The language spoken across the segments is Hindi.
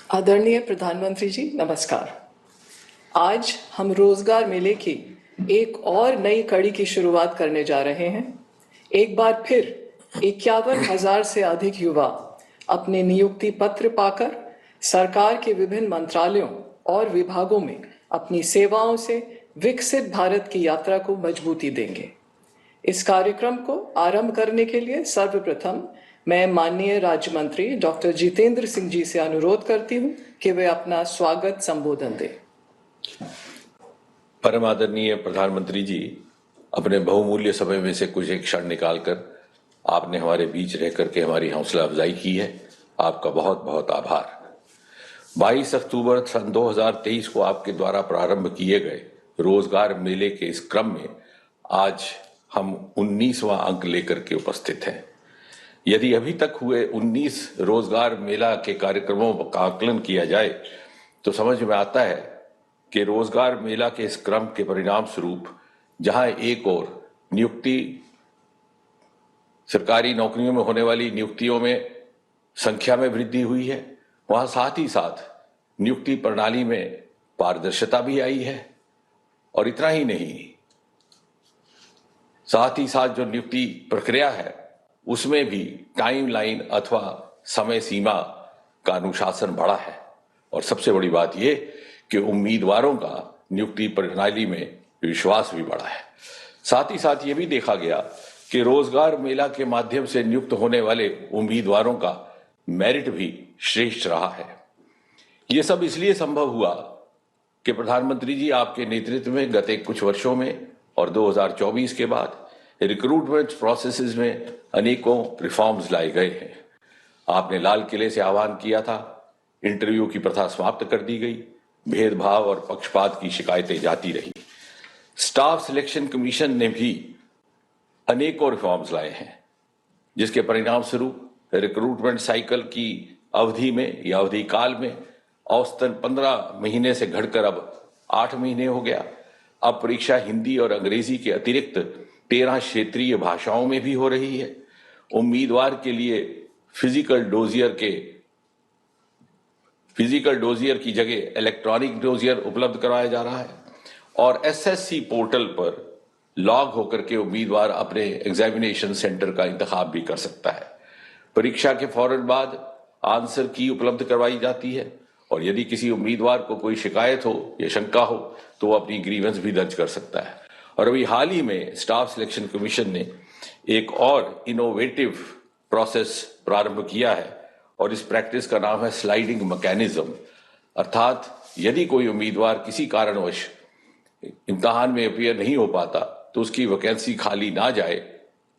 आदरणीय प्रधानमंत्री जी नमस्कार। आज हम रोजगार मेले की एक और नई कड़ी की शुरुआत करने जा रहे हैं। एक बार फिर 51,000 से अधिक युवा अपने नियुक्ति पत्र पाकर सरकार के विभिन्न मंत्रालयों और विभागों में अपनी सेवाओं से विकसित भारत की यात्रा को मजबूती देंगे। इस कार्यक्रम को आरंभ करने के लिए सर्वप्रथम मैं माननीय राज्य मंत्री डॉक्टर जितेंद्र सिंह जी से अनुरोध करती हूं कि वे अपना स्वागत संबोधन दें। परम आदरणीय प्रधानमंत्री जी, अपने बहुमूल्य समय में से कुछ एक क्षण निकालकर आपने हमारे बीच रह करके हमारी हौसला अफजाई की है। आपका बहुत बहुत आभार। 22 अक्टूबर सन 2023 को आपके द्वारा प्रारंभ किए गए रोजगार मेले के इस क्रम में आज हम 19वां अंक लेकर के उपस्थित हैं। यदि अभी तक हुए 19 रोजगार मेला के कार्यक्रमों का आकलन किया जाए तो समझ में आता है कि रोजगार मेला के इस क्रम के परिणाम स्वरूप जहां एक और नियुक्ति सरकारी नौकरियों में होने वाली नियुक्तियों में संख्या में वृद्धि हुई है, वहां साथ ही साथ नियुक्ति प्रणाली में पारदर्शिता भी आई है। और इतना ही नहीं, साथ ही साथ जो नियुक्ति प्रक्रिया है उसमें भी टाइमलाइन अथवा समय सीमा का अनुशासन बढ़ा है। और सबसे बड़ी बात यह कि उम्मीदवारों का नियुक्ति प्रणाली में विश्वास भी बढ़ा है। साथ ही साथ ये भी देखा गया कि रोजगार मेला के माध्यम से नियुक्त होने वाले उम्मीदवारों का मेरिट भी श्रेष्ठ रहा है। ये सब इसलिए संभव हुआ कि प्रधानमंत्री जी आपके नेतृत्व में गत कुछ वर्षों में और 2024 के बाद रिक्रूटमेंट प्रोसेसेस में अनेकों रिफॉर्म्स लाए गए हैं। आपने लाल किले से आह्वान किया था, इंटरव्यू की प्रथा समाप्त कर दी गई, भेदभाव और पक्षपात की शिकायतें जाती रही। स्टाफ सिलेक्शन कमीशन ने भी अनेकों रिफॉर्म्स लाए हैं, जिसके परिणाम स्वरूप रिक्रूटमेंट साइकिल की अवधि में या अवधि काल में औसतन 15 महीने से घटकर अब 8 महीने हो गया। अब परीक्षा हिंदी और अंग्रेजी के अतिरिक्त 13 क्षेत्रीय भाषाओं में भी हो रही है। उम्मीदवार के लिए फिजिकल डोजियर की जगह इलेक्ट्रॉनिक डोजियर उपलब्ध करवाया जा रहा है और एसएससी पोर्टल पर लॉग होकर के उम्मीदवार अपने एग्जामिनेशन सेंटर का इंतखाब भी कर सकता है। परीक्षा के फौरन बाद आंसर की उपलब्ध करवाई जाती है और यदि किसी उम्मीदवार को कोई शिकायत हो या शंका हो तो वो अपनी ग्रीवेंस भी दर्ज कर सकता है। और अभी हाल ही में स्टाफ सिलेक्शन कमीशन ने एक और इनोवेटिव प्रोसेस प्रारंभ किया है और इस प्रैक्टिस का नाम है स्लाइडिंग मैकेनिज्म। अर्थात यदि कोई उम्मीदवार किसी कारणवश इम्तिहान में अपीयर नहीं हो पाता तो उसकी वैकेंसी खाली ना जाए,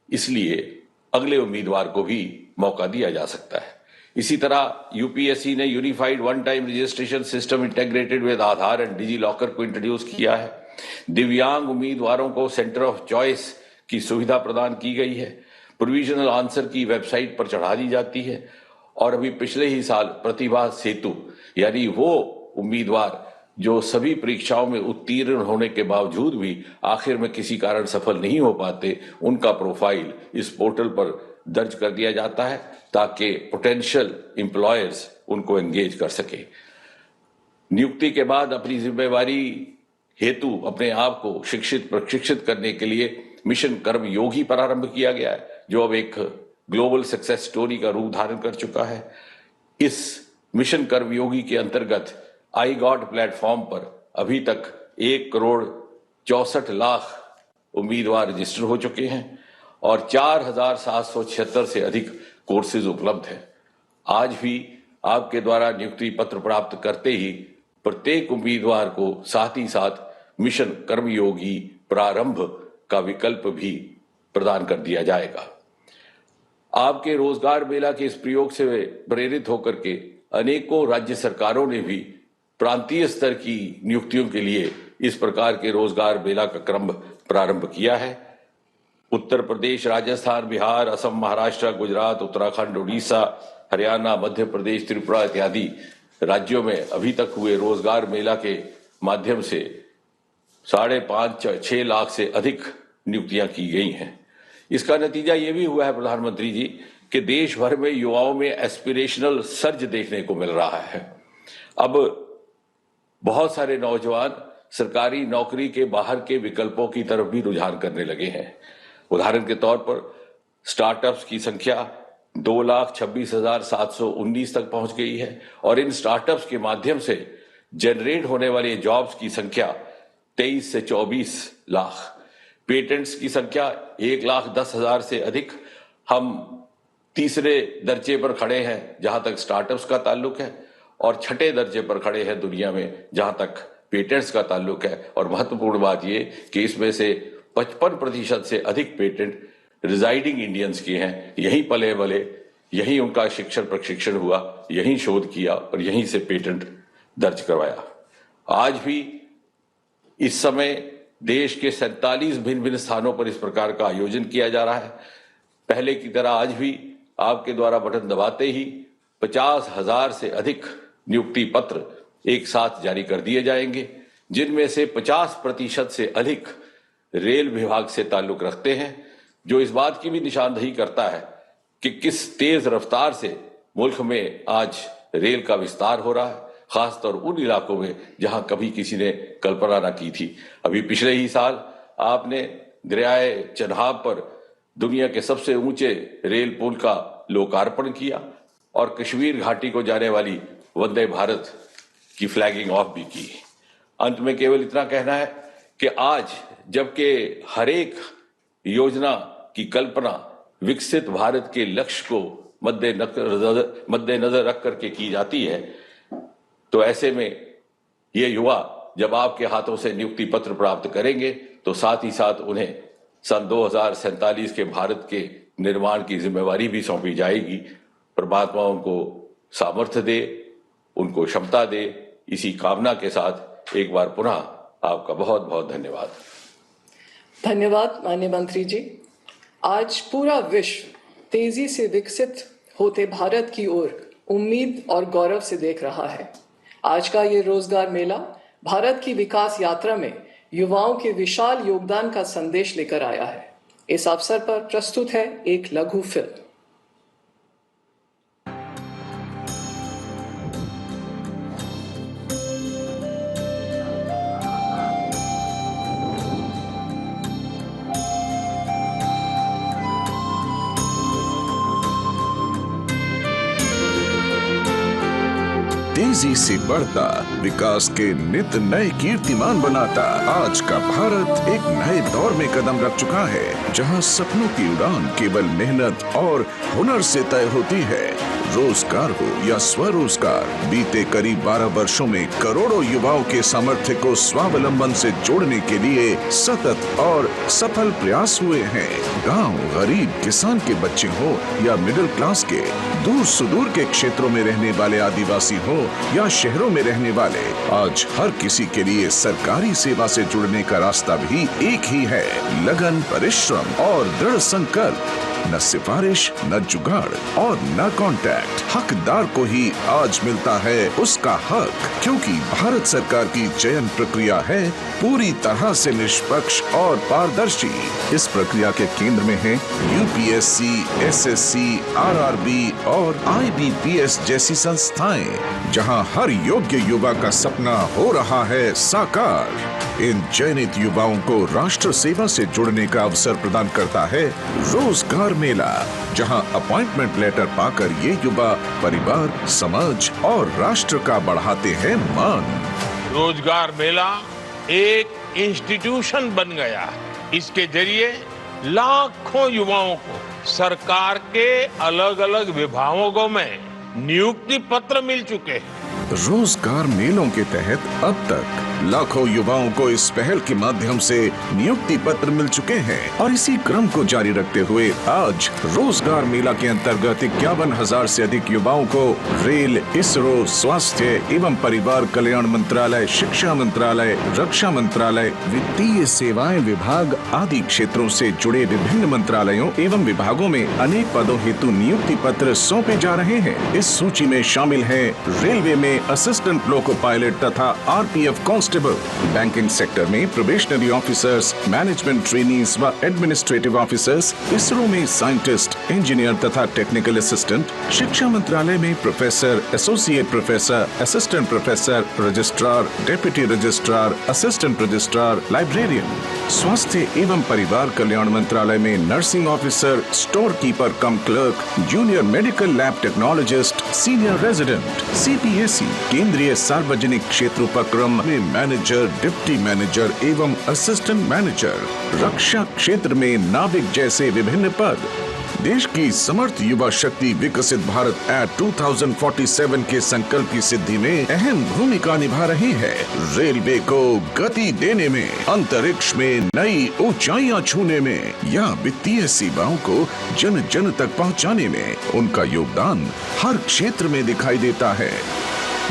इसलिए अगले उम्मीदवार को भी मौका दिया जा सकता है। इसी तरह यूपीएससी ने unified one time registration system integrated with Aadhaar and DigiLocker को इंट्रोड्यूस किया है। दिव्यांग उम्मीदवारों को सेंटर ऑफ चॉइस की सुविधा प्रदान की गई है। प्रोविजनल आंसर की वेबसाइट पर चढ़ा दी जाती है और अभी पिछले ही साल प्रतिभा सेतु यानी वो उम्मीदवार जो सभी परीक्षाओं में उत्तीर्ण होने के बावजूद भी आखिर में किसी कारण सफल नहीं हो पाते, उनका प्रोफाइल इस पोर्टल पर दर्ज कर दिया जाता है ताकि पोटेंशियल एम्प्लॉयर्स उनको एंगेज कर सके। नियुक्ति के बाद अपनी जिम्मेवारी हेतु अपने आप को शिक्षित प्रशिक्षित करने के लिए मिशन कर्मयोगी प्रारंभ किया गया है, जो अब एक ग्लोबल सक्सेस स्टोरी का रूप धारण कर चुका है। इस मिशन कर्मयोगी के अंतर्गत आई गॉट प्लेटफॉर्म पर अभी तक 1,64,00,000 उम्मीदवार रजिस्टर हो चुके हैं और 4,776 से अधिक कोर्सेज उपलब्ध हैं। आज भी आपके द्वारा नियुक्ति पत्र प्राप्त करते ही प्रत्येक उम्मीदवार को साथ ही साथ मिशन कर्मयोगी प्रारंभ का विकल्प भी प्रदान कर दिया जाएगा। आपके रोजगार मेला के इस प्रयोग से प्रेरित होकर के अनेकों राज्य सरकारों ने भी प्रांतीय स्तर की नियुक्तियों के लिए इस प्रकार के रोजगार मेला का क्रम प्रारंभ किया है। उत्तर प्रदेश, राजस्थान, बिहार, असम, महाराष्ट्र, गुजरात, उत्तराखंड, उड़ीसा, हरियाणा, मध्य प्रदेश, त्रिपुरा इत्यादि राज्यों में अभी तक हुए रोजगार मेला के माध्यम से 5.5-6 लाख से अधिक नियुक्तियां की गई हैं। इसका नतीजा ये भी हुआ है प्रधानमंत्री जी कि देश भर में युवाओं में एस्पिरेशनल सर्ज देखने को मिल रहा है। अब बहुत सारे नौजवान सरकारी नौकरी के बाहर के विकल्पों की तरफ भी रुझान करने लगे हैं। उदाहरण के तौर पर स्टार्टअप्स की संख्या 2,26,719 तक पहुंच गई है और इन स्टार्टअप्स के माध्यम से जनरेट होने वाले जॉब्स की संख्या 23 से 24 लाख, पेटेंट्स की संख्या 1,10,000 से अधिक। हम तीसरे दर्जे पर खड़े हैं जहां तक स्टार्टअप्स का ताल्लुक है और छठे दर्जे पर खड़े हैं दुनिया में जहां तक पेटेंट्स का ताल्लुक है। और महत्वपूर्ण बात यह कि इसमें से 55% से अधिक पेटेंट रिजाइडिंग इंडियंस के हैं, यहीं पले बले, यहीं उनका शिक्षण प्रशिक्षण हुआ, यहीं शोध किया और यहीं से पेटेंट दर्ज करवाया। आज भी इस समय देश के 47 भिन्न भिन्न स्थानों पर इस प्रकार का आयोजन किया जा रहा है। पहले की तरह आज भी आपके द्वारा बटन दबाते ही 50,000 से अधिक नियुक्ति पत्र एक साथ जारी कर दिए जाएंगे, जिनमें से 50% से अधिक रेल विभाग से ताल्लुक रखते हैं, जो इस बात की भी निशानदही करता है कि किस तेज रफ्तार से मुल्क में आज रेल का विस्तार हो रहा है, खासतौर उन इलाकों में जहां कभी किसी ने कल्पना न की थी। अभी पिछले ही साल आपने दरियाए चन्हाब पर दुनिया के सबसे ऊंचे रेल पुल का लोकार्पण किया और कश्मीर घाटी को जाने वाली वंदे भारत की फ्लैगिंग ऑफ भी की। अंत में केवल इतना कहना है कि आज जबकि हर एक योजना की कल्पना विकसित भारत के लक्ष्य को मद्देनजर रख करके की जाती है, तो ऐसे में ये युवा जब आपके हाथों से नियुक्ति पत्र प्राप्त करेंगे तो साथ ही साथ उन्हें सन 2047 के भारत के निर्माण की जिम्मेवारी भी सौंपी जाएगी। परमात्मा उनको सामर्थ्य दे, उनको क्षमता दे। इसी कामना के साथ एक बार पुनः आपका बहुत बहुत धन्यवाद। धन्यवाद माननीय मंत्री जी। आज पूरा विश्व तेजी से विकसित होते भारत की ओर उम्मीद और गौरव से देख रहा है। आज का ये रोजगार मेला भारत की विकास यात्रा में युवाओं के विशाल योगदान का संदेश लेकर आया है। इस अवसर पर प्रस्तुत है एक लघु फिल्म। तेजी से बढ़ता विकास के नित नए कीर्तिमान बनाता आज का भारत एक नए दौर में कदम रख चुका है, जहां सपनों की उड़ान केवल मेहनत और हुनर से तय होती है। रोजगार हो या स्वरोजगार, बीते करीब 12 वर्षों में करोड़ों युवाओं के सामर्थ्य को स्वावलंबन से जोड़ने के लिए सतत और सफल प्रयास हुए हैं। गांव, गरीब किसान के बच्चे हो या मिडिल क्लास के, दूर सुदूर के क्षेत्रों में रहने वाले आदिवासी हो या शहरों में रहने वाले, आज हर किसी के लिए सरकारी सेवा से जुड़ने का रास्ता भी एक ही है। लगन, परिश्रम और दृढ़ संकल्प, न सिफारिश, न जुगाड़ और न कॉन्टैक्ट। हकदार को ही आज मिलता है उसका हक, क्योंकि भारत सरकार की चयन प्रक्रिया है पूरी तरह से निष्पक्ष और पारदर्शी। इस प्रक्रिया के केंद्र में है यूपीएससी, एसएससी, आरआरबी और आईबीपीएस जैसी संस्थाएं, जहां हर योग्य युवा का सपना हो रहा है साकार। इन चयनित युवाओं को राष्ट्र सेवा से जुड़ने का अवसर प्रदान करता है रोजगार मेला, जहां अपॉइंटमेंट लेटर पाकर ये युवा परिवार, समाज और राष्ट्र का बढ़ाते हैं मान। रोजगार मेला एक इंस्टीट्यूशन बन गया है। इसके जरिए लाखों युवाओं को सरकार के अलग अलग विभागों में नियुक्ति पत्र मिल चुके हैं। रोजगार मेलों के तहत अब तक लाखों युवाओं को इस पहल के माध्यम से नियुक्ति पत्र मिल चुके हैं और इसी क्रम को जारी रखते हुए आज रोजगार मेला के अंतर्गत 51,000 से अधिक युवाओं को रेल, इसरो, स्वास्थ्य एवं परिवार कल्याण मंत्रालय, शिक्षा मंत्रालय, रक्षा मंत्रालय, वित्तीय सेवाएं विभाग आदि क्षेत्रों से जुड़े विभिन्न मंत्रालयों एवं विभागों में अनेक पदों हेतु नियुक्ति पत्र सौंपे जा रहे हैं। इस सूची में शामिल है रेलवे में में असिस्टेंट लोको पायलट तथा आरपीएफ कांस्टेबल, बैंकिंग सेक्टर में प्रोबेशनरी ऑफिसर्स, मैनेजमेंट ट्रेनीज व एडमिनिस्ट्रेटिव ऑफिसर्स, इसरो में साइंटिस्ट, इंजीनियर तथा टेक्निकल असिस्टेंट, शिक्षा मंत्रालय में professor, associate professor, assistant professor, registrar, deputy registrar, assistant registrar, librarian, स्वास्थ्य एवं परिवार कल्याण मंत्रालय में nursing officer, store keeper cum clerk, junior medical lab technologist, senior resident, CPSE, केंद्रीय सार्वजनिक क्षेत्र उपक्रम में मैनेजर, डिप्टी मैनेजर एवं असिस्टेंट मैनेजर, रक्षा क्षेत्र में नाविक जैसे विभिन्न पद। देश की समर्थ युवा शक्ति विकसित भारत एट 2047 के संकल्प की सिद्धि में अहम भूमिका निभा रही है। रेलवे को गति देने में, अंतरिक्ष में नई ऊंचाइयां छूने में या वित्तीय सेवाओं को जन जन तक पहुंचाने में उनका योगदान हर क्षेत्र में दिखाई देता है।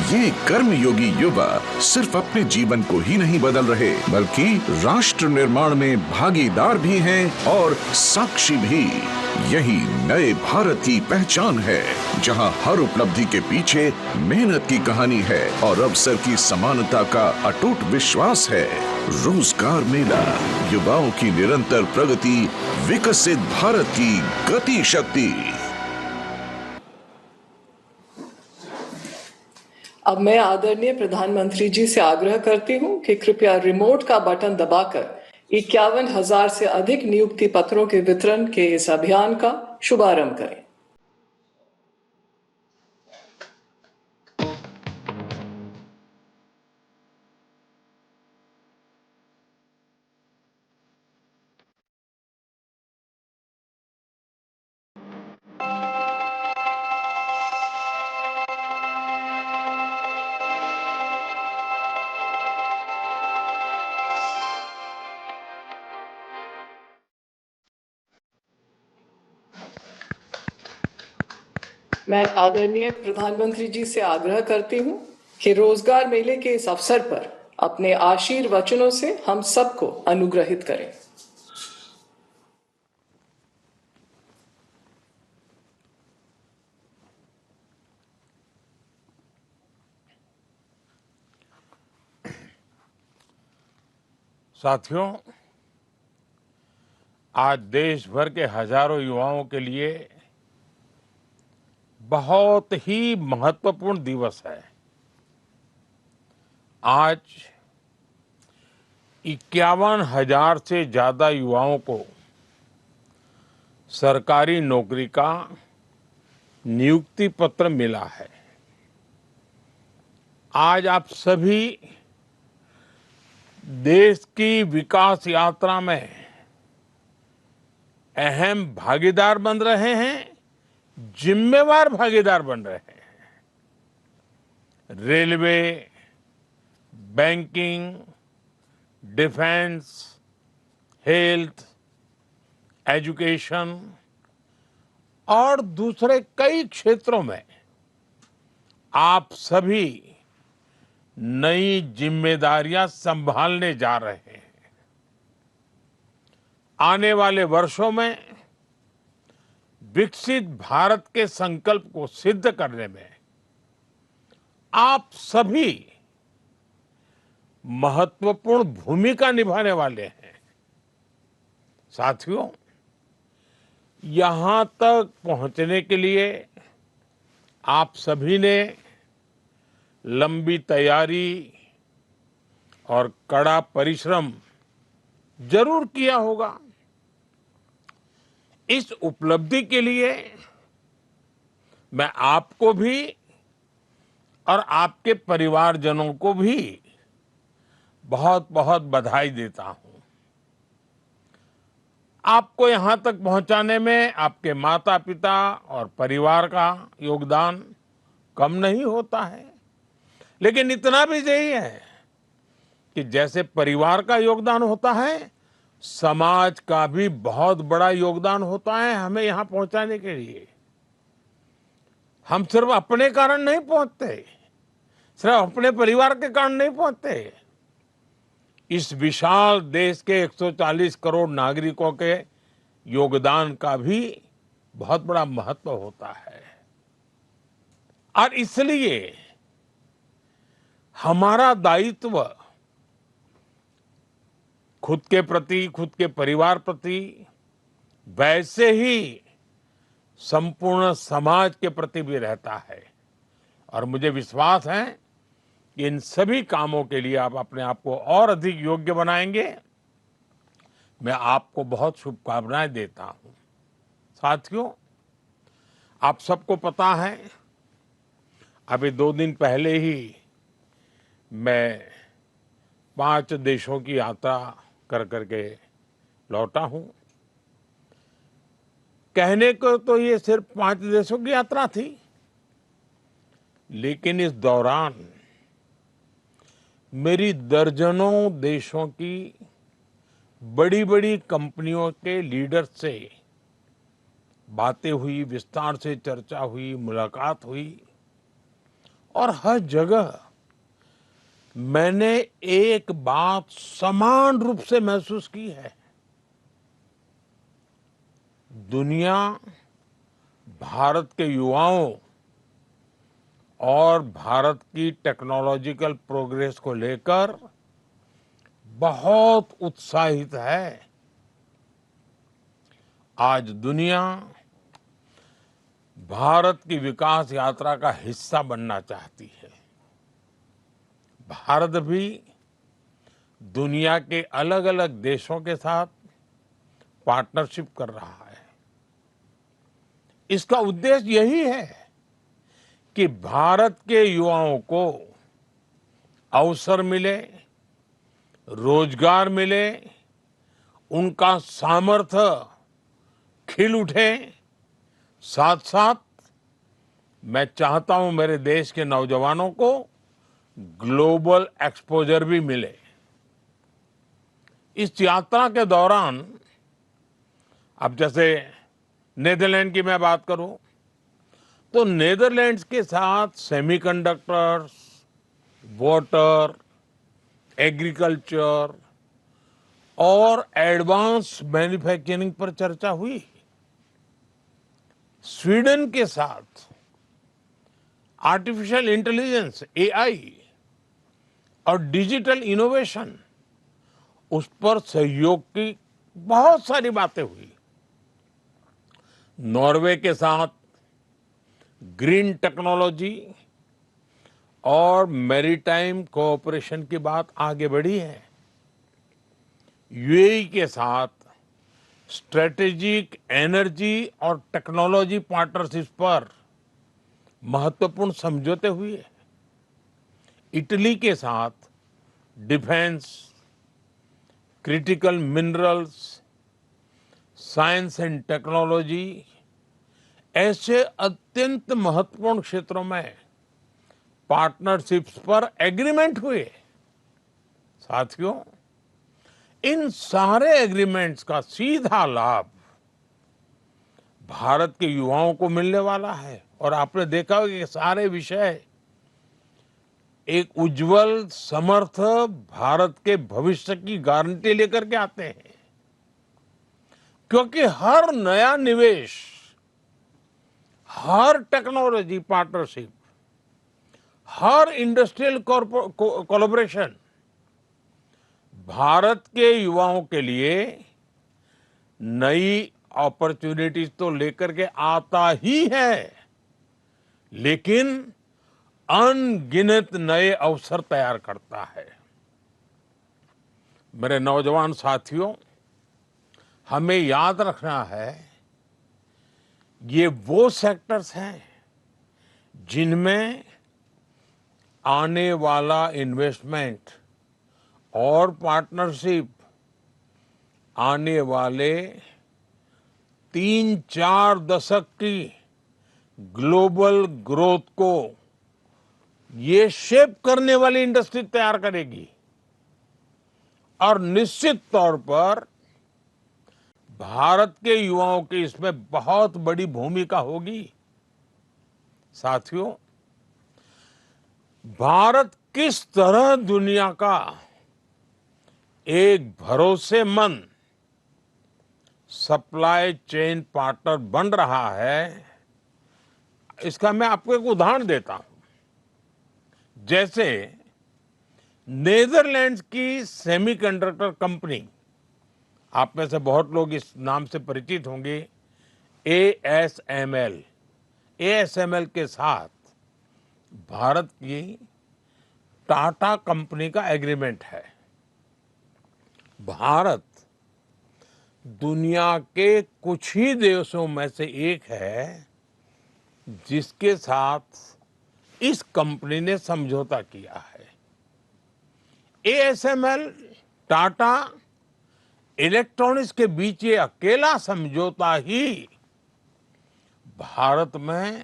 ये कर्मयोगी युवा सिर्फ अपने जीवन को ही नहीं बदल रहे, बल्कि राष्ट्र निर्माण में भागीदार भी हैं और साक्षी भी। यही नए भारत की पहचान है, जहां हर उपलब्धि के पीछे मेहनत की कहानी है और अवसर की समानता का अटूट विश्वास है। रोजगार मेला, युवाओं की निरंतर प्रगति, विकसित भारत की गति शक्ति। अब मैं आदरणीय प्रधानमंत्री जी से आग्रह करती हूं कि कृपया रिमोट का बटन दबाकर 51,000 से अधिक नियुक्ति पत्रों के वितरण के इस अभियान का शुभारंभ करें। मैं आदरणीय प्रधानमंत्री जी से आग्रह करती हूं कि रोजगार मेले के इस अवसर पर अपने आशीर्वचनों से हम सबको अनुग्रहित करें। साथियों, आज देश भर के हजारों युवाओं के लिए बहुत ही महत्वपूर्ण दिवस है। आज 51,000 से ज्यादा युवाओं को सरकारी नौकरी का नियुक्ति पत्र मिला है। आज आप सभी देश की विकास यात्रा में अहम भागीदार बन रहे हैं, जिम्मेवार भागीदार बन रहे हैं। Railway, banking, defence, health, education और दूसरे कई क्षेत्रों में आप सभी नई जिम्मेदारियां संभालने जा रहे हैं। आने वाले वर्षों में विकसित भारत के संकल्प को सिद्ध करने में आप सभी महत्वपूर्ण भूमिका निभाने वाले हैं। साथियों, यहां तक पहुंचने के लिए आप सभी ने लंबी तैयारी और कड़ा परिश्रम जरूर किया होगा। इस उपलब्धि के लिए मैं आपको भी और आपके परिवारजनों को भी बहुत बहुत बधाई देता हूं। आपको यहां तक पहुंचाने में आपके माता पिता और परिवार का योगदान कम नहीं होता है, लेकिन इतना भी सही है कि जैसे परिवार का योगदान होता है, समाज का भी बहुत बड़ा योगदान होता है हमें यहां पहुंचाने के लिए। हम सिर्फ अपने कारण नहीं पहुंचते, सिर्फ अपने परिवार के कारण नहीं पहुंचते। इस विशाल देश के 140 करोड़ नागरिकों के योगदान का भी बहुत बड़ा महत्व होता है। और इसलिए हमारा दायित्व खुद के प्रति, खुद के परिवार प्रति, वैसे ही संपूर्ण समाज के प्रति भी रहता है। और मुझे विश्वास है कि इन सभी कामों के लिए आप अपने आप को और अधिक योग्य बनाएंगे। मैं आपको बहुत शुभकामनाएं देता हूं। साथियों, आप सबको पता है, अभी 2 दिन पहले ही मैं 5 देशों की यात्रा कर करके लौटा हूं। कहने को तो ये सिर्फ 5 देशों की यात्रा थी, लेकिन इस दौरान मेरी दर्जनों देशों की बड़ी बड़ी कंपनियों के लीडर से बातें हुई, विस्तार से चर्चा हुई, मुलाकात हुई। और हर जगह मैंने एक बात समान रूप से महसूस की है। दुनिया भारत के युवाओं और भारत की टेक्नोलॉजिकल प्रोग्रेस को लेकर बहुत उत्साहित है। आज दुनिया भारत की विकास यात्रा का हिस्सा बनना चाहती है। भारत भी दुनिया के अलग अलग देशों के साथ पार्टनरशिप कर रहा है। इसका उद्देश्य यही है कि भारत के युवाओं को अवसर मिले, रोजगार मिले, उनका सामर्थ्य खिल उठे। साथ साथ मैं चाहता हूं मेरे देश के नौजवानों को ग्लोबल एक्सपोजर भी मिले। इस यात्रा के दौरान, अब जैसे नेदरलैंड की मैं बात करूं, तो नेदरलैंड्स के साथ सेमीकंडक्टर्स, वाटर, एग्रीकल्चर और एडवांस मैन्युफैक्चरिंग पर चर्चा हुई। स्वीडन के साथ आर्टिफिशियल इंटेलिजेंस, एआई और डिजिटल इनोवेशन, उस पर सहयोग की बहुत सारी बातें हुई। नॉर्वे के साथ ग्रीन टेक्नोलॉजी और मैरीटाइम कोऑपरेशन की बात आगे बढ़ी है। यूएई के साथ स्ट्रेटेजिक एनर्जी और टेक्नोलॉजी पार्टनरशिप पर महत्वपूर्ण समझौते हुए। इटली के साथ defence, critical minerals, science and technology ऐसे अत्यंत महत्वपूर्ण क्षेत्रों में पार्टनरशिप्स पर एग्रीमेंट हुए। साथियों, इन सारे एग्रीमेंट्स का सीधा लाभ भारत के युवाओं को मिलने वाला है। और आपने देखा होगा कि सारे विषय एक उज्जवल, समर्थ भारत के भविष्य की गारंटी लेकर के आते हैं। क्योंकि हर नया निवेश, हर टेक्नोलॉजी पार्टनरशिप, हर इंडस्ट्रियल कोलैबोरेशन भारत के युवाओं के लिए नई अपॉर्चुनिटीज तो लेकर के आता ही है, लेकिन अनगिनत नए अवसर तैयार करता है। मेरे नौजवान साथियों, हमें याद रखना है, ये वो सेक्टर्स हैं जिनमें आने वाला इन्वेस्टमेंट और पार्टनरशिप आने वाले 3-4 दशक की ग्लोबल ग्रोथ को ये शेप करने वाली इंडस्ट्री तैयार करेगी। और निश्चित तौर पर भारत के युवाओं की इसमें बहुत बड़ी भूमिका होगी। साथियों, भारत किस तरह दुनिया का एक भरोसेमंद सप्लाई चेन पार्टनर बन रहा है, इसका मैं आपको एक उदाहरण देता हूं। जैसे नेदरलैंड्स की सेमीकंडक्टर कंपनी, आप में से बहुत लोग इस नाम से परिचित होंगे, एएसएमएल। एएसएमएल के साथ भारत की टाटा कंपनी का एग्रीमेंट है। भारत दुनिया के कुछ ही देशों में से एक है जिसके साथ इस कंपनी ने समझौता किया है। एएसएमएल टाटा इलेक्ट्रॉनिक्स के बीच ये अकेला समझौता ही भारत में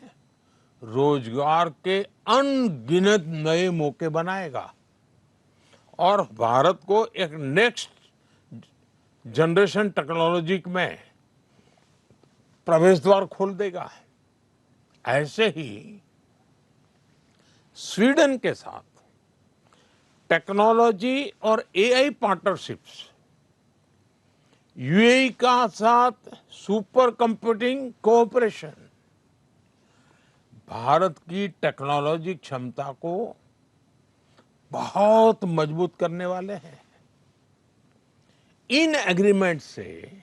रोजगार के अनगिनत नए मौके बनाएगा और भारत को एक नेक्स्ट जनरेशन टेक्नोलॉजी में प्रवेश द्वार खोल देगा। ऐसे ही स्वीडन के साथ टेक्नोलॉजी और एआई पार्टनरशिप्स, यूएई का साथ सुपर कंप्यूटिंग कोऑपरेशन भारत की टेक्नोलॉजी क्षमता को बहुत मजबूत करने वाले हैं। इन एग्रीमेंट से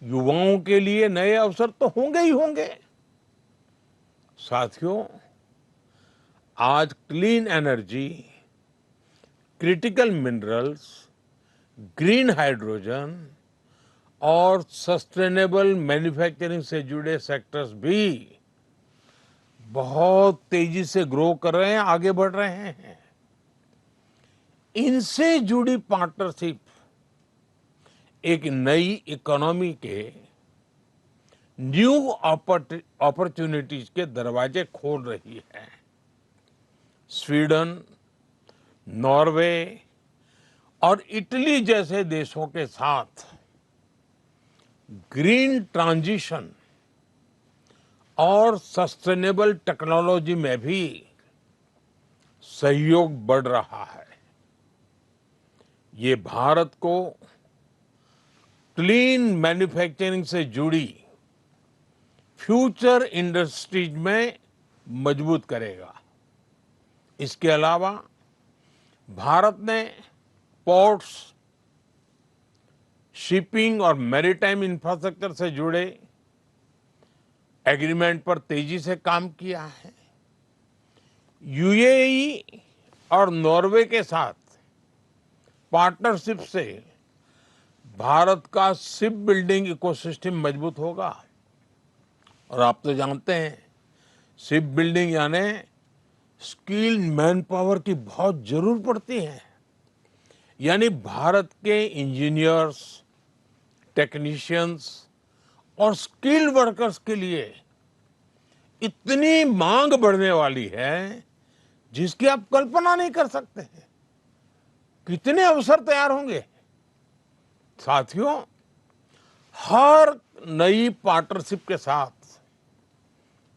युवाओं के लिए नए अवसर तो होंगे ही होंगे। साथियों, आज clean energy, critical minerals, green hydrogen और सस्टेनेबल मैन्युफैक्चरिंग से जुड़े सेक्टर्स भी बहुत तेजी से ग्रो कर रहे हैं, आगे बढ़ रहे हैं। इनसे जुड़ी पार्टनरशिप एक नई इकोनॉमी के न्यू अपॉर्चुनिटीज के दरवाजे खोल रही है। स्वीडन, नॉर्वे और इटली जैसे देशों के साथ ग्रीन ट्रांजिशन और सस्टेनेबल टेक्नोलॉजी में भी सहयोग बढ़ रहा है। ये भारत को क्लीन मैन्युफैक्चरिंग से जुड़ी फ्यूचर इंडस्ट्रीज में मजबूत करेगा। इसके अलावा भारत ने पोर्ट्स, शिपिंग और मैरीटाइम इंफ्रास्ट्रक्चर से जुड़े एग्रीमेंट पर तेजी से काम किया है। यूएई और नॉर्वे के साथ पार्टनरशिप से भारत का शिप बिल्डिंग इकोसिस्टम मजबूत होगा। और आप तो जानते हैं, शिप बिल्डिंग यानी स्किल्ड मैन पावर की बहुत जरूरत पड़ती है। यानी भारत के इंजीनियर्स, टेक्नीशियंस और स्किल्ड वर्कर्स के लिए इतनी मांग बढ़ने वाली है जिसकी आप कल्पना नहीं कर सकते हैं। कितने अवसर तैयार होंगे। साथियों, हर नई पार्टनरशिप के साथ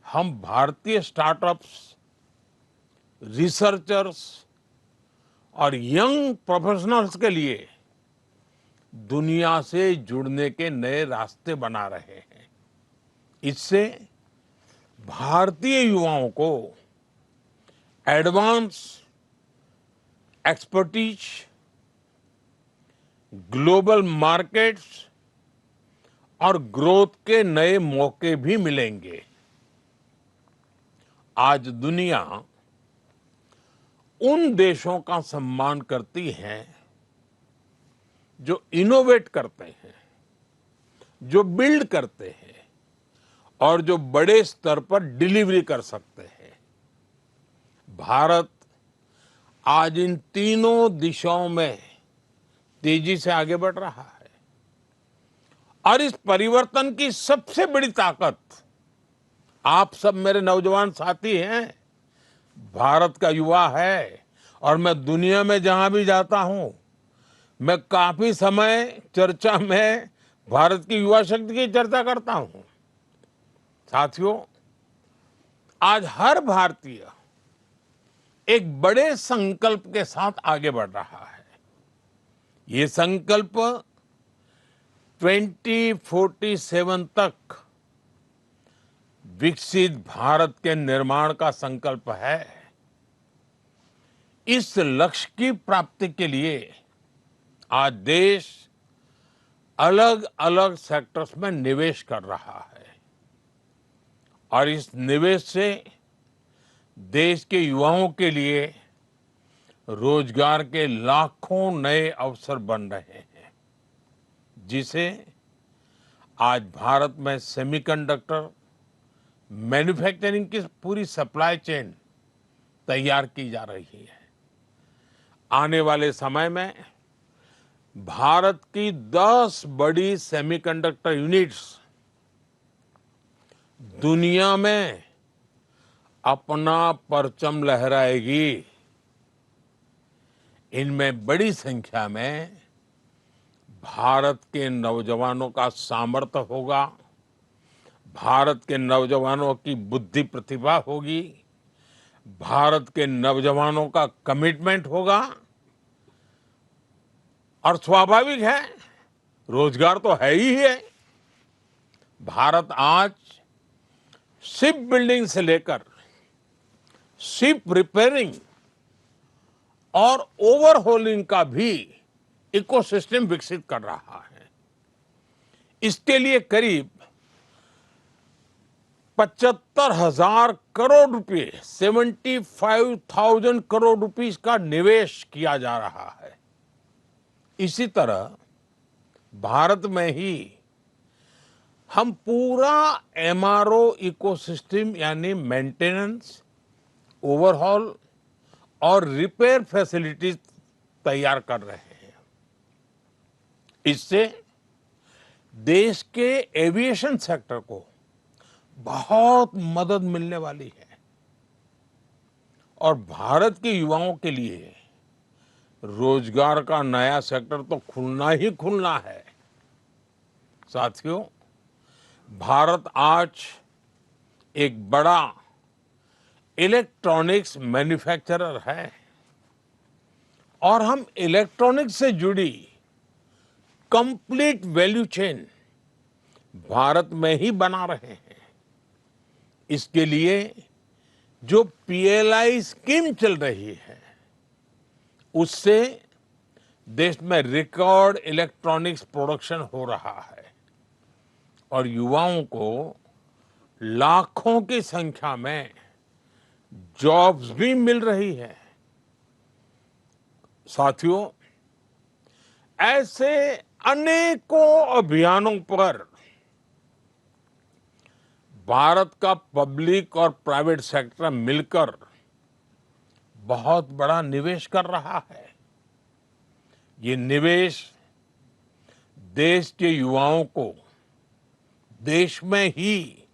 हम भारतीय स्टार्टअप्स, रिसर्चर्स और यंग प्रोफेशनल्स के लिए दुनिया से जुड़ने के नए रास्ते बना रहे हैं। इससे भारतीय युवाओं को एडवांस एक्सपर्टीज, ग्लोबल मार्केट्स और ग्रोथ के नए मौके भी मिलेंगे। आज दुनिया उन देशों का सम्मान करती है जो इनोवेट करते हैं, जो बिल्ड करते हैं और जो बड़े स्तर पर डिलीवरी कर सकते हैं। भारत आज इन तीनों दिशाओं में तेजी से आगे बढ़ रहा है और इस परिवर्तन की सबसे बड़ी ताकत आप सब मेरे नौजवान साथी हैं। भारत का युवा है और मैं दुनिया में जहां भी जाता हूं, मैं काफी समय चर्चा में भारत की युवा शक्ति की चर्चा करता हूं। साथियों, आज हर भारतीय एक बड़े संकल्प के साथ आगे बढ़ रहा है। ये संकल्प 2047 तक विकसित भारत के निर्माण का संकल्प है। इस लक्ष्य की प्राप्ति के लिए आज देश अलग अलग सेक्टर्स में निवेश कर रहा है और इस निवेश से देश के युवाओं के लिए रोजगार के लाखों नए अवसर बन रहे हैं, जिसे आज भारत में सेमीकंडक्टर मैन्युफैक्चरिंग की पूरी सप्लाई चेन तैयार की जा रही है। आने वाले समय में भारत की 10 बड़ी सेमीकंडक्टर यूनिट्स दुनिया में अपना परचम लहराएगी। इनमें बड़ी संख्या में भारत के नौजवानों का सामर्थ्य होगा, भारत के नौजवानों की बुद्धि प्रतिभा होगी, भारत के नौजवानों का कमिटमेंट होगा और स्वाभाविक है, रोजगार तो है ही है। भारत आज शिप बिल्डिंग से लेकर शिप रिपेयरिंग और ओवरहोलिंग का भी इकोसिस्टम विकसित कर रहा है। इसके लिए करीब 75,000 करोड़ रुपए 75,000 करोड़ रुपीस का निवेश किया जा रहा है। इसी तरह भारत में ही हम पूरा एमआरओ इकोसिस्टम यानी मेंटेनेंस, ओवरहॉल और रिपेयर फैसिलिटीज तैयार कर रहे हैं। इससे देश के एविएशन सेक्टर को बहुत मदद मिलने वाली है और भारत के युवाओं के लिए रोजगार का नया सेक्टर तो खुलना ही खुलना है। साथियों, भारत आज एक बड़ा इलेक्ट्रॉनिक्स मैन्युफैक्चरर है और हम इलेक्ट्रॉनिक्स से जुड़ी कंप्लीट वैल्यू चेन भारत में ही बना रहे हैं। इसके लिए जो पीएलआई स्कीम चल रही है, उससे देश में रिकॉर्ड इलेक्ट्रॉनिक्स प्रोडक्शन हो रहा है और युवाओं को लाखों की संख्या में जॉब्स भी मिल रही है। साथियों, ऐसे अनेकों अभियानों पर भारत का पब्लिक और प्राइवेट सेक्टर मिलकर बहुत बड़ा निवेश कर रहा है। ये निवेश देश के युवाओं को देश में ही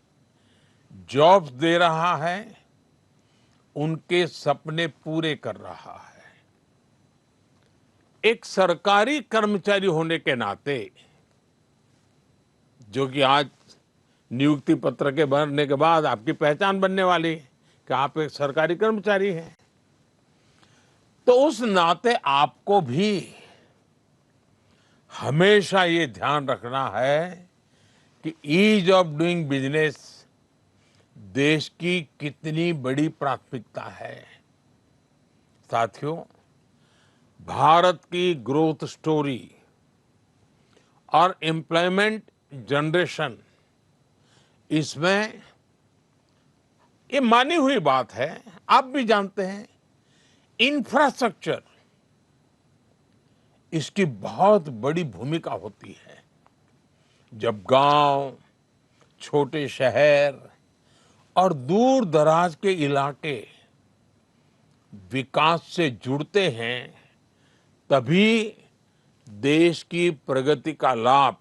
जॉब्स दे रहा है, उनके सपने पूरे कर रहा है। एक सरकारी कर्मचारी होने के नाते, जो कि आज नियुक्ति पत्र के भरने के बाद आपकी पहचान बनने वाली कि आप एक सरकारी कर्मचारी हैं, तो उस नाते आपको भी हमेशा ये ध्यान रखना है कि ईज ऑफ डूइंग बिजनेस देश की कितनी बड़ी प्राथमिकता है। साथियों, भारत की ग्रोथ स्टोरी और एम्प्लॉयमेंट जनरेशन, इसमें ये मानी हुई बात है, आप भी जानते हैं, इंफ्रास्ट्रक्चर इसकी बहुत बड़ी भूमिका होती है। जब गांव, छोटे शहर और दूर दराज के इलाके विकास से जुड़ते हैं, तभी देश की प्रगति का लाभ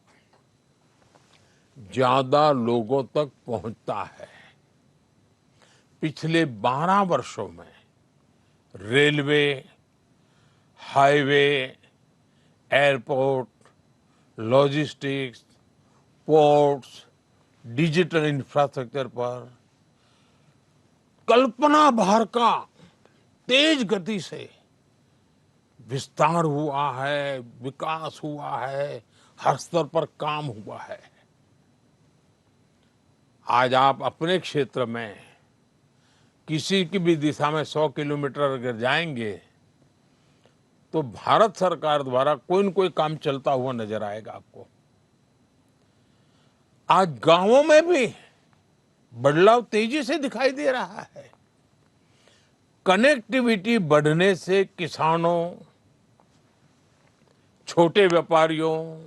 ज्यादा लोगों तक पहुंचता है। पिछले 12 वर्षों में railway, highway, airport, logistics, ports, digital infrastructure पर कल्पना बाहर का तेज गति से विस्तार हुआ है, विकास हुआ है, हर स्तर पर काम हुआ है। आज आप अपने क्षेत्र में किसी की भी दिशा में 100 किलोमीटर अगर जाएंगे तो भारत सरकार द्वारा कोई न कोई काम चलता हुआ नजर आएगा आपको। आज गांवों में भी बदलाव तेजी से दिखाई दे रहा है। कनेक्टिविटी बढ़ने से किसानों, छोटे व्यापारियों,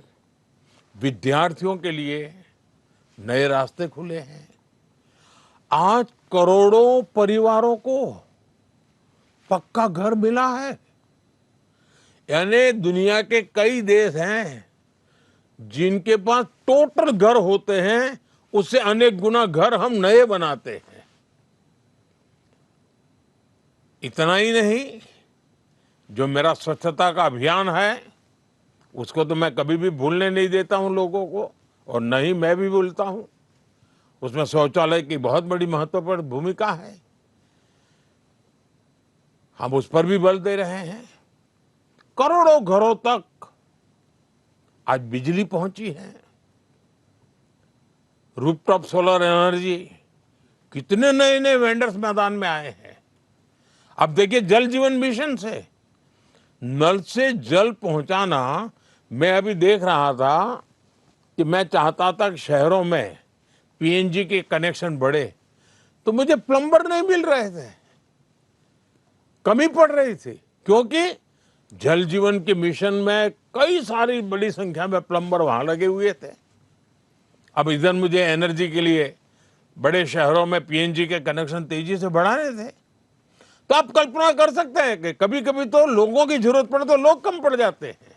विद्यार्थियों के लिए नए रास्ते खुले हैं। आज करोड़ों परिवारों को पक्का घर मिला है। यानी दुनिया के कई देश हैं जिनके पास टोटल घर होते हैं, उससे अनेक गुना घर हम नए बनाते हैं। इतना ही नहीं, जो मेरा स्वच्छता का अभियान है उसको तो मैं कभी भी भूलने नहीं देता हूं लोगों को, और न ही मैं भी भूलता हूं। उसमें शौचालय की बहुत बड़ी महत्वपूर्ण भूमिका है। हम उस पर भी बल दे रहे हैं। करोड़ों घरों तक आज बिजली पहुंची है। रूफटॉप सोलर एनर्जी, कितने नए नए वेंडर्स मैदान में आए हैं। अब देखिए, जल जीवन मिशन से नल से जल पहुंचाना, मैं अभी देख रहा था कि मैं चाहता था कि शहरों में पीएनजी के कनेक्शन बढ़े, तो मुझे प्लम्बर नहीं मिल रहे थे, कमी पड़ रही थी, क्योंकि जल जीवन के मिशन में कई सारी बड़ी संख्या में प्लम्बर वहां लगे हुए थे। अब इधर मुझे एनर्जी के लिए बड़े शहरों में पीएनजी के कनेक्शन तेजी से बढ़ाने थे। तो आप कल्पना कर सकते हैं कि कभी कभी तो लोगों की जरूरत पड़े तो लोग कम पड़ जाते हैं।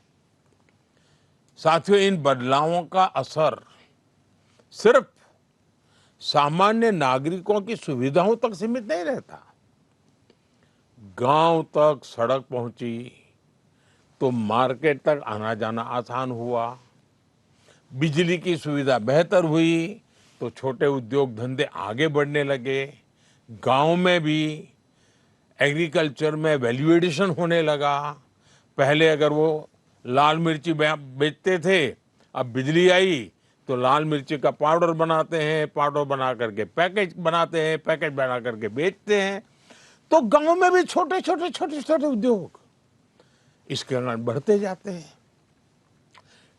साथियों, इन बदलावों का असर सिर्फ सामान्य नागरिकों की सुविधाओं तक सीमित नहीं रहता। गांव तक सड़क पहुंची तो मार्केट तक आना जाना आसान हुआ। बिजली की सुविधा बेहतर हुई तो छोटे उद्योग धंधे आगे बढ़ने लगे। गांव में भी एग्रीकल्चर में वैल्यू एडिशन होने लगा। पहले अगर वो लाल मिर्ची बेचते थे, अब बिजली आई तो लाल मिर्ची का पाउडर बनाते हैं, पाउडर बना करके पैकेज बनाते हैं, पैकेज बना करके बेचते हैं। तो गांव में भी छोटे छोटे उद्योग इसके कारण बढ़ते जाते हैं।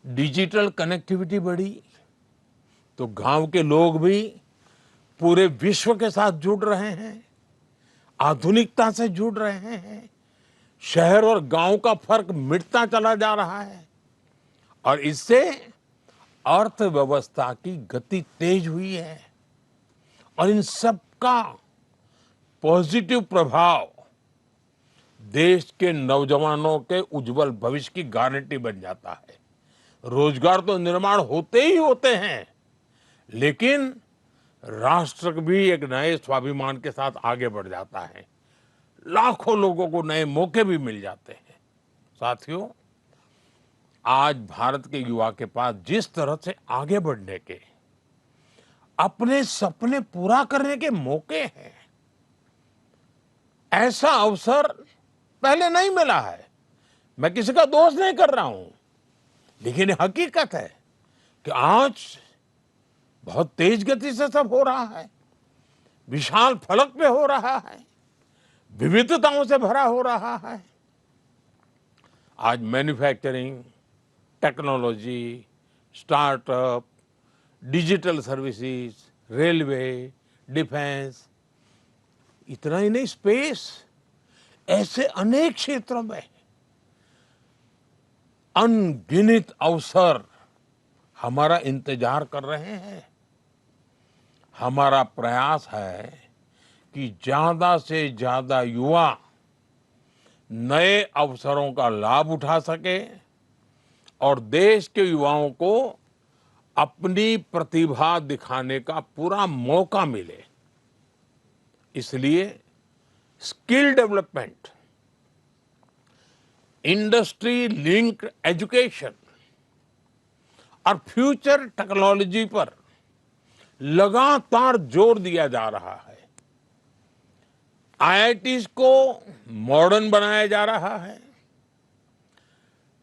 डिजिटल कनेक्टिविटी बढ़ी तो गांव के लोग भी पूरे विश्व के साथ जुड़ रहे हैं, आधुनिकता से जुड़ रहे हैं। शहर और गांव का फर्क मिटता चला जा रहा है और इससे अर्थव्यवस्था की गति तेज हुई है। और इन सब का पॉजिटिव प्रभाव देश के नौजवानों के उज्जवल भविष्य की गारंटी बन जाता है। रोजगार तो निर्माण होते ही होते हैं, लेकिन राष्ट्र भी एक नए स्वाभिमान के साथ आगे बढ़ जाता है। लाखों लोगों को नए मौके भी मिल जाते हैं। साथियों, आज भारत के युवा के पास जिस तरह से आगे बढ़ने के, अपने सपने पूरा करने के मौके हैं, ऐसा अवसर पहले नहीं मिला है। मैं किसी का दोष नहीं कर रहा हूं, लेकिन हकीकत है कि आज बहुत तेज गति से सब हो रहा है, विशाल फलक पे हो रहा है, विविधताओं से भरा हो रहा है। आज manufacturing, technology, startup, digital services, railway, defence, इतना ही नहीं, स्पेस, ऐसे अनेक क्षेत्रों में अनगिनत अवसर हमारा इंतजार कर रहे हैं। हमारा प्रयास है कि ज्यादा से ज्यादा युवा नए अवसरों का लाभ उठा सके और देश के युवाओं को अपनी प्रतिभा दिखाने का पूरा मौका मिले। इसलिए skill development, industry linked education और फ्यूचर टेक्नोलॉजी पर लगातार जोर दिया जा रहा है। आईआईटीज को मॉडर्न बनाया जा रहा है।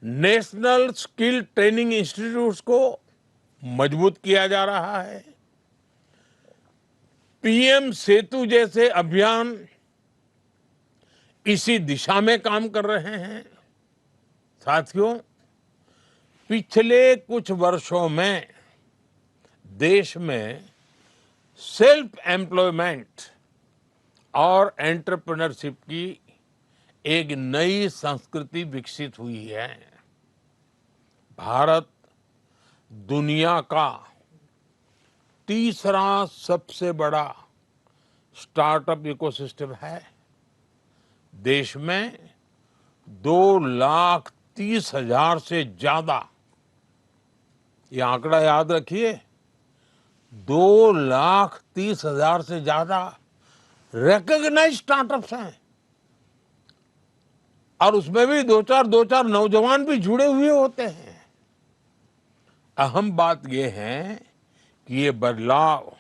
नेशनल स्किल ट्रेनिंग इंस्टीट्यूट्स को मजबूत किया जा रहा है। पीएम सेतु जैसे अभियान इसी दिशा में काम कर रहे हैं। साथियों, पिछले कुछ वर्षों में देश में सेल्फ एम्प्लॉयमेंट और एंटरप्रेन्योरशिप की एक नई संस्कृति विकसित हुई है। भारत दुनिया का तीसरा सबसे बड़ा स्टार्टअप इकोसिस्टम है। देश में 2,30,000 से ज्यादा, ये आंकड़ा याद रखिए, 2,30,000 से ज्यादा रिकॉग्नाइज्ड स्टार्टअप्स हैं और उसमें भी दो चार नौजवान भी जुड़े हुए होते हैं। अहम बात यह है कि ये बदलाव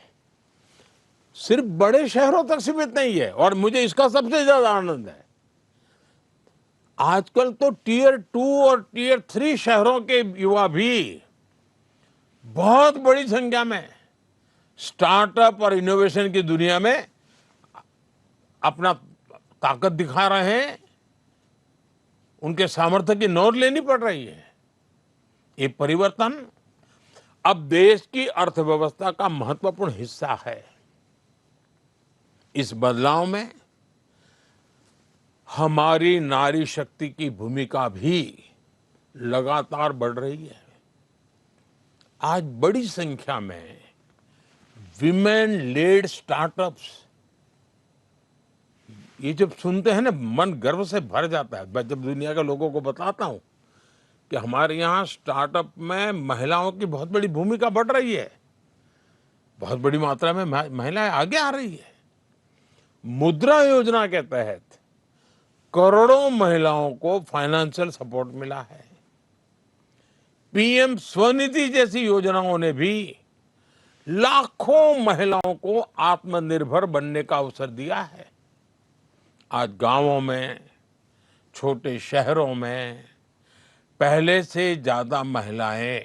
सिर्फ बड़े शहरों तक सीमित नहीं है और मुझे इसका सबसे ज्यादा आनंद है। आजकल तो टियर 2 और टियर 3 शहरों के युवा भी बहुत बड़ी संख्या में स्टार्टअप और इनोवेशन की दुनिया में अपना ताकत दिखा रहे हैं। उनके सामर्थ्य की नोट लेनी पड़ रही है। ये परिवर्तन अब देश की अर्थव्यवस्था का महत्वपूर्ण हिस्सा है। इस बदलाव में हमारी नारी शक्ति की भूमिका भी लगातार बढ़ रही है। आज बड़ी संख्या में विमेन लेड स्टार्टअप्स, ये जब सुनते हैं ना मन गर्व से भर जाता है। मैं जब दुनिया के लोगों को बताता हूं कि हमारे यहाँ स्टार्टअप में महिलाओं की बहुत बड़ी भूमिका बढ़ रही है, बहुत बड़ी मात्रा में महिलाएं आगे आ रही है। मुद्रा योजना के तहत करोड़ों महिलाओं को फाइनेंशियल सपोर्ट मिला है। पीएम स्वनिधि जैसी योजनाओं ने भी लाखों महिलाओं को आत्मनिर्भर बनने का अवसर दिया है। आज गांवों में, छोटे शहरों में पहले से ज्यादा महिलाएं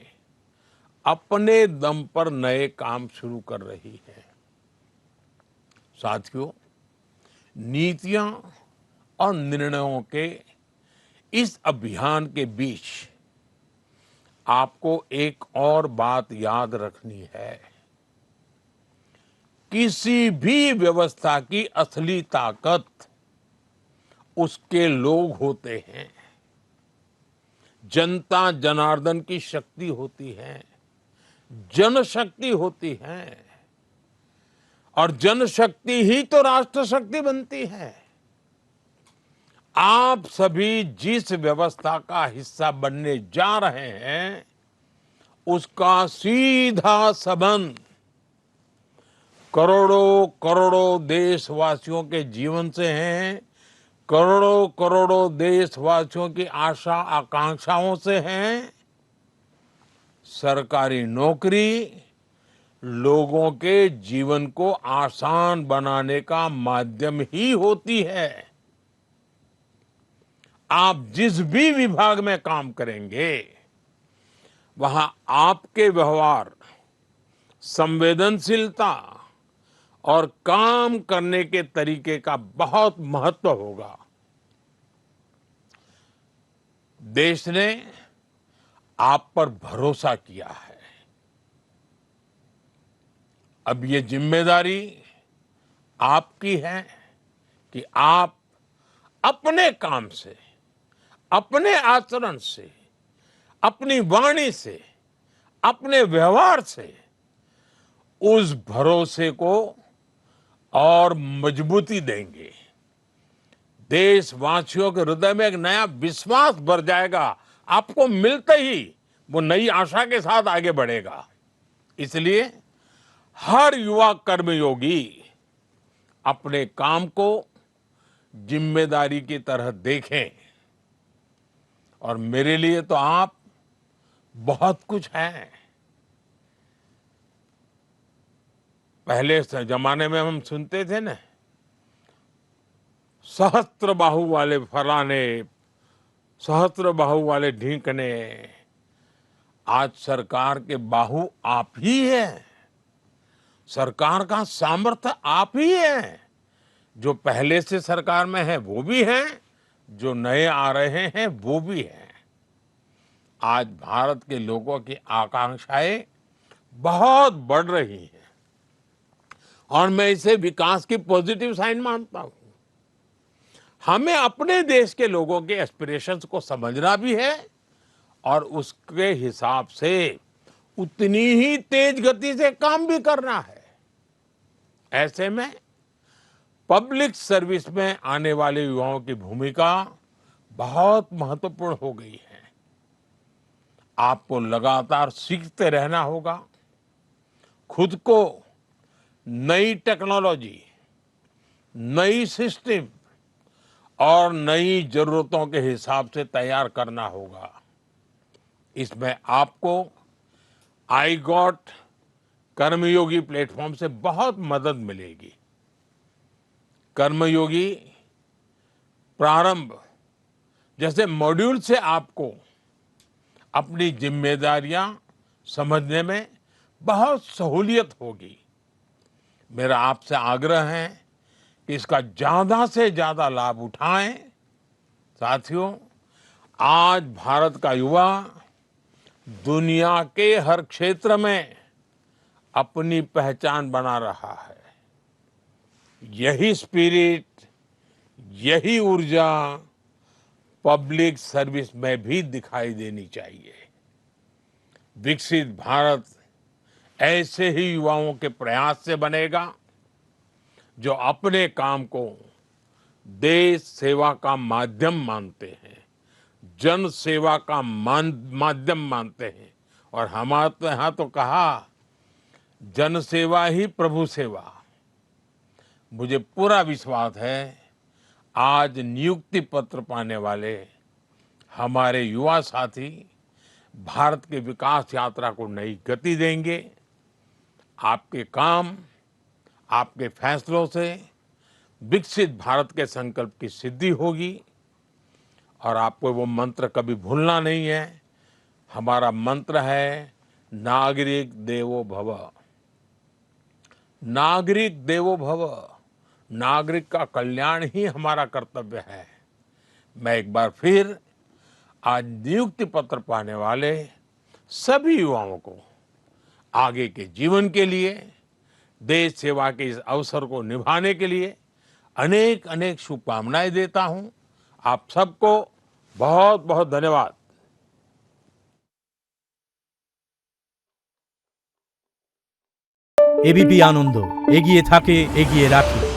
अपने दम पर नए काम शुरू कर रही हैं। साथियों, नीतियां और निर्णयों के इस अभियान के बीच आपको एक और बात याद रखनी है। किसी भी व्यवस्था की असली ताकत उसके लोग होते हैं। जनता जनार्दन की शक्ति होती है, जनशक्ति होती है और जनशक्ति ही तो राष्ट्र शक्ति बनती है। आप सभी जिस व्यवस्था का हिस्सा बनने जा रहे हैं उसका सीधा संबंध करोड़ों करोड़ों देशवासियों के जीवन से है, करोड़ों करोड़ों देशवासियों की आशा आकांक्षाओं से है। सरकारी नौकरी लोगों के जीवन को आसान बनाने का माध्यम ही होती है। आप जिस भी विभाग में काम करेंगे वहां आपके व्यवहार, संवेदनशीलता और काम करने के तरीके का बहुत महत्व होगा। देश ने आप पर भरोसा किया है। अब ये जिम्मेदारी आपकी है कि आप अपने काम से, अपने आचरण से, अपनी वाणी से, अपने व्यवहार से उस भरोसे को और मजबूती देंगे। देशवासियों के हृदय में एक नया विश्वास भर जाएगा। आपको मिलते ही वो नई आशा के साथ आगे बढ़ेगा। इसलिए हर युवा कर्मयोगी अपने काम को जिम्मेदारी की तरह देखें और मेरे लिए तो आप बहुत कुछ हैं। पहले जमाने में हम सुनते थे ना, सहस्त्र बाहु वाले फलाने, सहस्त्र बाहु वाले ढींकने। आज सरकार के बाहु आप ही हैं। सरकार का सामर्थ्य आप ही है। जो पहले से सरकार में है वो भी हैं, जो नए आ रहे हैं वो भी हैं। आज भारत के लोगों की आकांक्षाएं बहुत बढ़ रही हैं और मैं इसे विकास की पॉजिटिव साइन मानता हूं। हमें अपने देश के लोगों के एस्पिरेशंस को समझना भी है और उसके हिसाब से उतनी ही तेज गति से काम भी करना है। ऐसे में पब्लिक सर्विस में आने वाले युवाओं की भूमिका बहुत महत्वपूर्ण हो गई है। आपको लगातार सीखते रहना होगा, खुद को नई टेक्नोलॉजी, नई सिस्टम और नई जरूरतों के हिसाब से तैयार करना होगा। इसमें आपको आई गॉट कर्मयोगी प्लेटफॉर्म से बहुत मदद मिलेगी। कर्मयोगी प्रारंभ जैसे मॉड्यूल से आपको अपनी जिम्मेदारियां समझने में बहुत सहूलियत होगी। मेरा आपसे आग्रह है कि इसका ज्यादा से ज्यादा लाभ उठाएं। साथियों, आज भारत का युवा दुनिया के हर क्षेत्र में अपनी पहचान बना रहा है। यही स्पिरिट, यही ऊर्जा पब्लिक सर्विस में भी दिखाई देनी चाहिए। विकसित भारत ऐसे ही युवाओं के प्रयास से बनेगा जो अपने काम को देश सेवा का माध्यम मानते हैं, जन सेवा का माध्यम मानते हैं। और हमारे यहाँ तो कहा, जन सेवा ही प्रभु सेवा। मुझे पूरा विश्वास है आज नियुक्ति पत्र पाने वाले हमारे युवा साथी भारत के विकास यात्रा को नई गति देंगे। आपके काम, आपके फैसलों से विकसित भारत के संकल्प की सिद्धि होगी। और आपको वो मंत्र कभी भूलना नहीं है। हमारा मंत्र है नागरिक देवो भव। नागरिक देवो भव। नागरिक का कल्याण ही हमारा कर्तव्य है। मैं एक बार फिर आज नियुक्ति पत्र पाने वाले सभी युवाओं को आगे के जीवन के लिए, देश सेवा के इस अवसर को निभाने के लिए अनेक अनेक शुभकामनाएं देता हूं। आप सबको बहुत बहुत धन्यवाद। এবিপি আনন্দ এগিয়ে থাকে, এগিয়ে রাখে।